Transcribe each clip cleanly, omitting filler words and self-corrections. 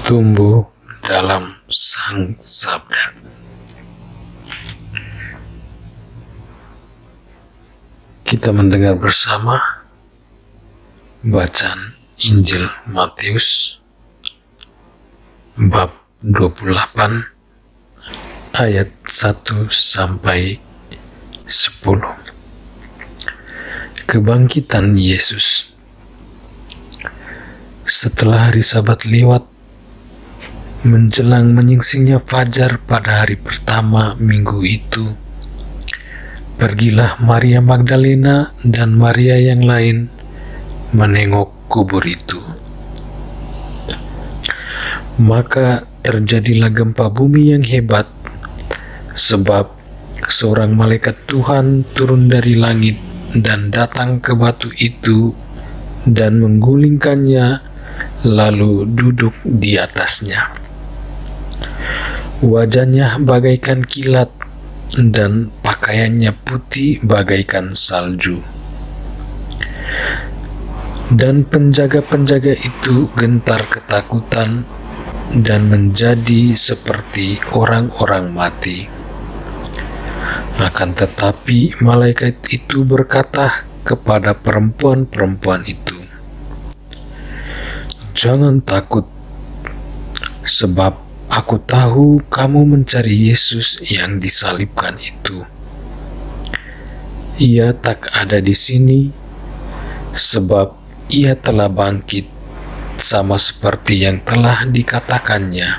tumbuh dalam Sang Sabda. Kita mendengar bersama bacaan Injil Matius bab 28 ayat 1 sampai 10. Kebangkitan Yesus. Setelah hari Sabat lewat, menjelang menyingsingnya fajar pada hari pertama minggu itu, pergilah Maria Magdalena dan Maria yang lain menengok kubur itu. Maka terjadilah gempa bumi yang hebat, sebab seorang malaikat Tuhan turun dari langit dan datang ke batu itu dan menggulingkannya, lalu duduk di atasnya. Wajahnya bagaikan kilat dan pakaiannya putih bagaikan salju. Dan penjaga-penjaga itu gentar ketakutan dan menjadi seperti orang-orang mati. Akan tetapi malaikat itu berkata kepada perempuan-perempuan itu, "Jangan takut, sebab aku tahu kamu mencari Yesus yang disalibkan itu. Ia tak ada di sini, sebab ia telah bangkit, sama seperti yang telah dikatakannya.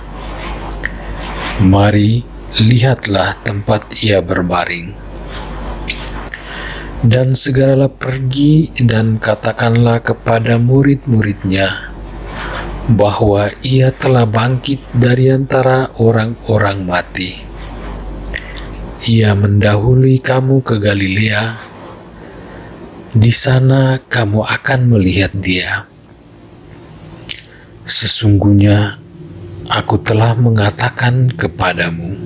Mari, lihatlah tempat ia berbaring. Dan segeralah pergi dan katakanlah kepada murid-muridnya bahwa ia telah bangkit dari antara orang-orang mati. Ia mendahului kamu ke Galilea. Di sana kamu akan melihat dia. Sesungguhnya aku telah mengatakan kepadamu."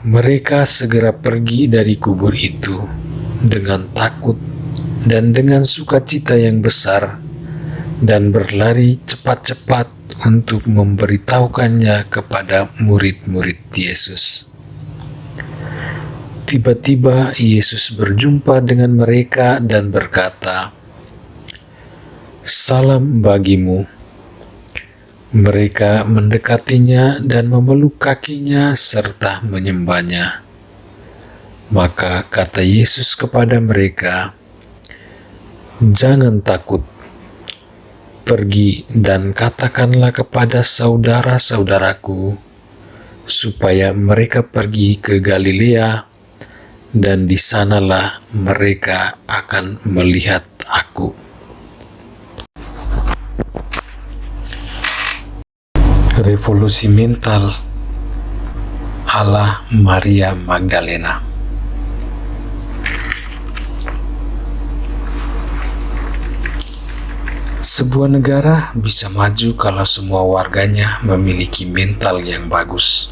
Mereka segera pergi dari kubur itu dengan takut dan dengan sukacita yang besar, dan berlari cepat-cepat untuk memberitahukannya kepada murid-murid Yesus. Tiba-tiba Yesus berjumpa dengan mereka dan berkata, "Salam bagimu." Mereka mendekatinya dan memeluk kakinya serta menyembahnya. Maka kata Yesus kepada mereka, "Jangan takut. Pergi dan katakanlah kepada saudara-saudaraku supaya mereka pergi ke Galilea, dan di sanalah mereka akan melihat aku." Revolusi mental ala Maria Magdalena. Sebuah negara bisa maju kalau semua warganya memiliki mental yang bagus.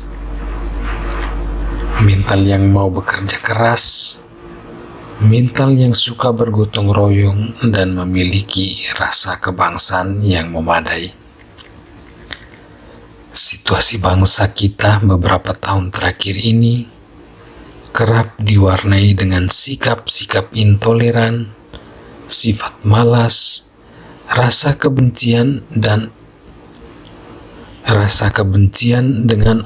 Mental yang mau bekerja keras, mental yang suka bergotong royong dan memiliki rasa kebangsaan yang memadai. Situasi bangsa kita beberapa tahun terakhir ini kerap diwarnai dengan sikap-sikap intoleran, sifat malas, rasa kebencian dengan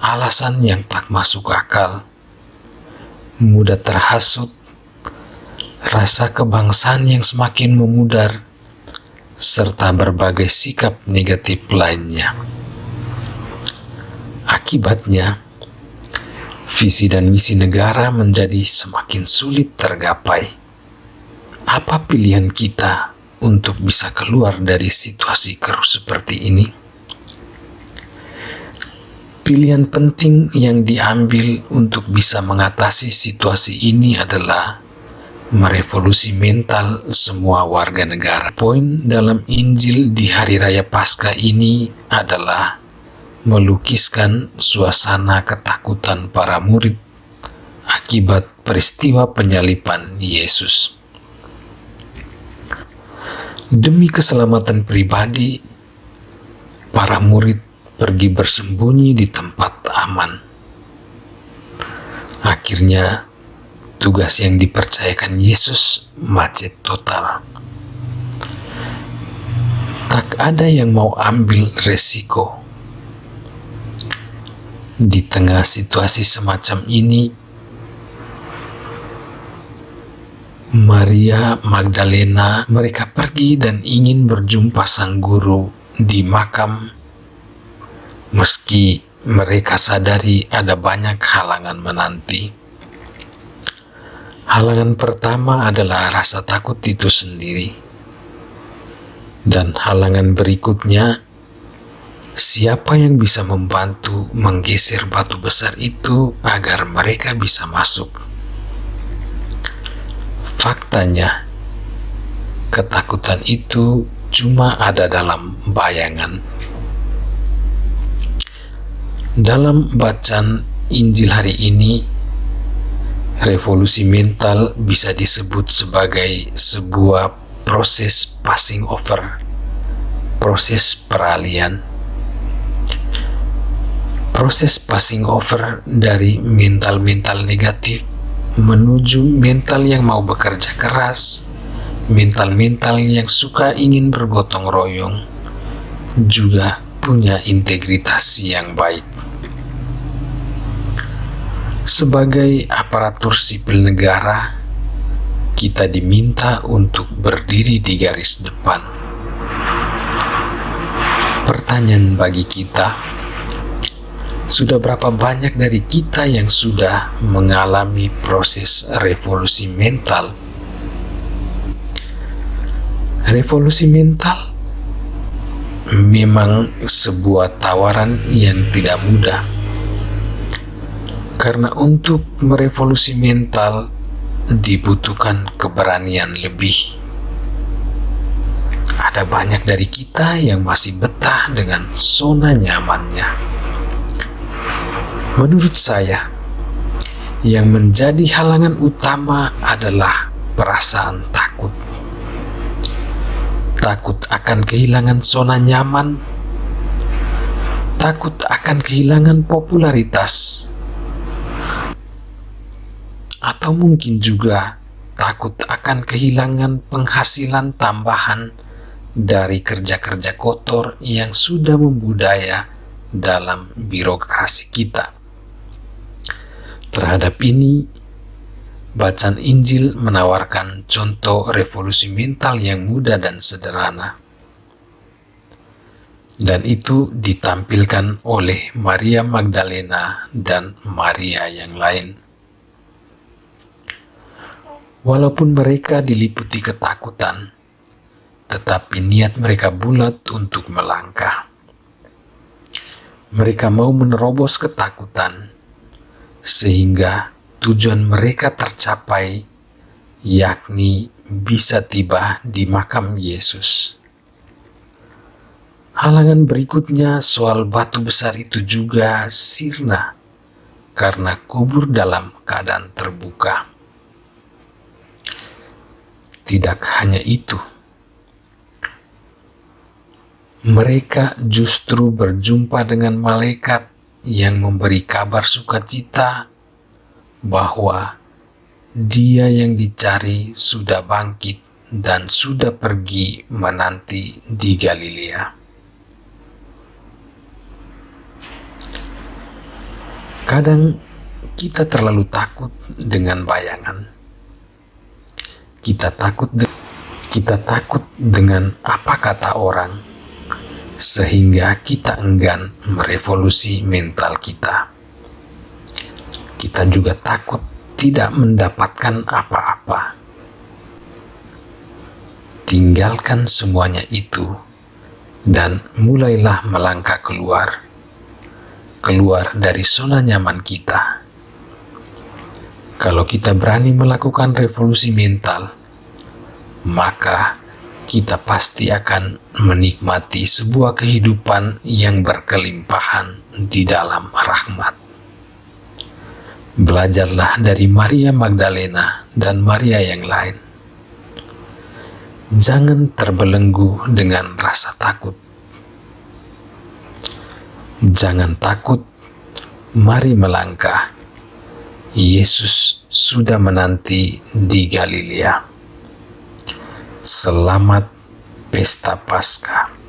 alasan yang tak masuk akal, mudah terhasut, rasa kebangsaan yang semakin memudar, serta berbagai sikap negatif lainnya. Akibatnya, visi dan misi negara menjadi semakin sulit tergapai. Apa pilihan kita untuk bisa keluar dari situasi keruh seperti ini? Pilihan penting yang diambil untuk bisa mengatasi situasi ini adalah merevolusi mental semua warga negara. Poin dalam Injil di Hari Raya Paskah ini adalah melukiskan suasana ketakutan para murid akibat peristiwa penyaliban Yesus. Demi keselamatan pribadi, para murid pergi bersembunyi di tempat aman. Akhirnya, tugas yang dipercayakan Yesus macet total. Tak ada yang mau ambil resiko. Di tengah situasi semacam ini, Maria Magdalena mereka pergi dan ingin berjumpa sang guru di makam, meski mereka sadari ada banyak halangan menanti. Halangan pertama adalah rasa takut itu sendiri. Dan halangan berikutnya, siapa yang bisa membantu menggeser batu besar itu agar mereka bisa masuk? Faktanya, ketakutan itu cuma ada dalam bayangan. Dalam bacaan Injil hari ini, revolusi mental bisa disebut sebagai sebuah proses passing over, proses peralihan. Proses passing over dari mental-mental negatif menuju mental yang mau bekerja keras, mental-mental yang suka ingin bergotong royong, juga punya integritas yang baik. Sebagai aparatur sipil negara, kita diminta untuk berdiri di garis depan. Pertanyaan bagi kita, sudah berapa banyak dari kita yang sudah mengalami proses revolusi mental? Revolusi mental memang sebuah tawaran yang tidak mudah. Karena untuk merevolusi mental dibutuhkan keberanian lebih. Ada banyak dari kita yang masih betah dengan zona nyamannya. Menurut saya, yang menjadi halangan utama adalah perasaan takut. Takut akan kehilangan zona nyaman, takut akan kehilangan popularitas, atau mungkin juga takut akan kehilangan penghasilan tambahan dari kerja-kerja kotor yang sudah membudaya dalam birokrasi kita. Terhadap ini, bacaan Injil menawarkan contoh revolusi mental yang mudah dan sederhana. Dan itu ditampilkan oleh Maria Magdalena dan Maria yang lain. Walaupun mereka diliputi ketakutan, tetapi niat mereka bulat untuk melangkah. Mereka mau menerobos ketakutan, sehingga tujuan mereka tercapai, yakni bisa tiba di makam Yesus. Halangan berikutnya soal batu besar itu juga sirna karena kubur dalam keadaan terbuka. Tidak hanya itu, mereka justru berjumpa dengan malaikat yang memberi kabar sukacita bahwa Dia yang dicari sudah bangkit dan sudah pergi menanti di Galilea. Kadang kita terlalu takut dengan bayangan. Kita takut dengan apa kata orang, sehingga kita enggan merevolusi mental kita. Kita juga takut tidak mendapatkan apa-apa. Tinggalkan semuanya itu dan mulailah melangkah keluar dari zona nyaman kita. Kalau kita berani melakukan revolusi mental, maka kita pasti akan menikmati sebuah kehidupan yang berkelimpahan di dalam rahmat. Belajarlah dari Maria Magdalena dan Maria yang lain. Jangan terbelenggu dengan rasa takut. Jangan takut, mari melangkah. Yesus sudah menanti di Galilea. Selamat Pesta Paskah.